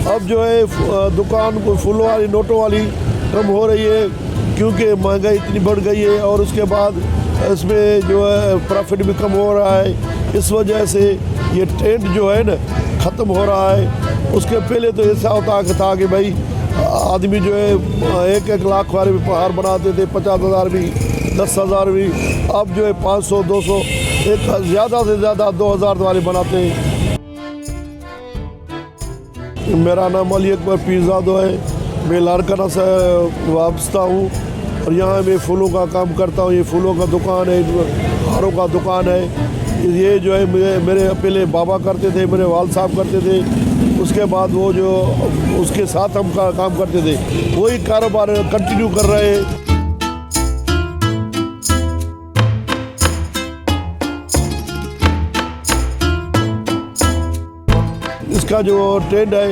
अब जो है दुकान फूलों वाली नोटों वाली कम हो रही है क्योंकि महंगाई इतनी बढ़ गई है और उसके बाद इसमें जो है प्रॉफिट भी कम हो रहा है। इस वजह से ये ट्रेंड जो है ना ख़त्म हो रहा है। उसके पहले तो ऐसा होता था कि भाई आदमी जो है 1-1 लाख वाले भी हार बनाते थे, 50,000 भी, 10,000 भी। अब जो है 500, 200, एक ज़्यादा से ज़्यादा 2,000 वाले बनाते हैं। मेरा नाम अली अकबर पीरजादा है। मैं लारकाना से वाबस्ता हूँ और यहाँ मैं फूलों का काम करता हूँ। ये फूलों का दुकान है, हारों का दुकान है। ये जो है मेरे पहले बाबा करते थे, मेरे वाल साहब करते थे। उसके बाद वो जो उसके साथ हम काम करते थे, वही कारोबार कंटिन्यू कर रहे हैं। इसका जो ट्रेंड है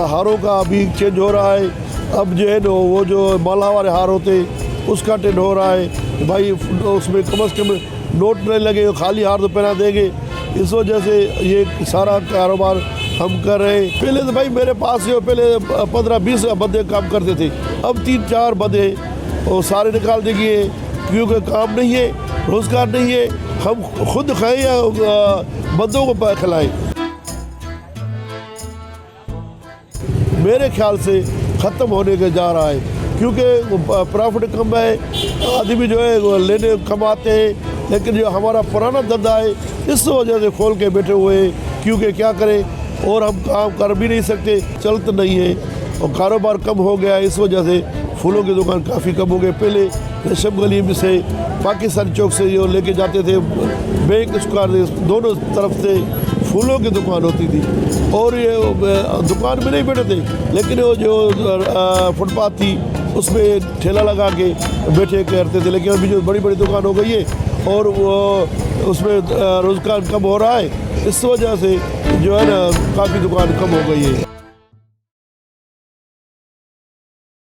हारों का अभी चेंज हो रहा है। अब जो है ना वो जो माला वाले हार होते उसका ट्रेंड हो रहा है। भाई उसमें कम से कम नोट नहीं लगे, खाली हार तो पहना देंगे। इस वजह से ये सारा कारोबार हम कर रहे हैं। पहले तो भाई मेरे पास जो पहले 15-20 बंदे काम करते थे, अब 3-4 बंदे और सारे निकाल देंगे क्योंकि काम नहीं है, रोज़गार नहीं है। हम खुद खाएं या बंदों को खिलाएं। मेरे ख्याल से ख़त्म होने के जा रहा है क्योंकि प्रॉफिट कम है। आदमी जो है वो लेने कमाते हैं, लेकिन जो हमारा पुराना धंधा है इस वजह से खोल के बैठे हुए हैं क्योंकि क्या करें और हम काम कर भी नहीं सकते, चलते नहीं है और कारोबार कम हो गया है। इस वजह से फूलों की दुकान काफ़ी कम हो गई। पहले रेशम गली में से पाकिस्तान चौक से जो लेके जाते थे बैंक स्क्वायर, दोनों तरफ से फूलों की दुकान होती थी और ये दुकान में नहीं बैठे थे, लेकिन वो जो फुटपाथ थी उसमें ठेला लगा के बैठे करते थे। लेकिन अभी जो बड़ी बड़ी दुकान हो गई है और वो उसमें रोज़गार कम हो रहा है, इस वजह से जो है ना काफ़ी दुकान कम हो गई है।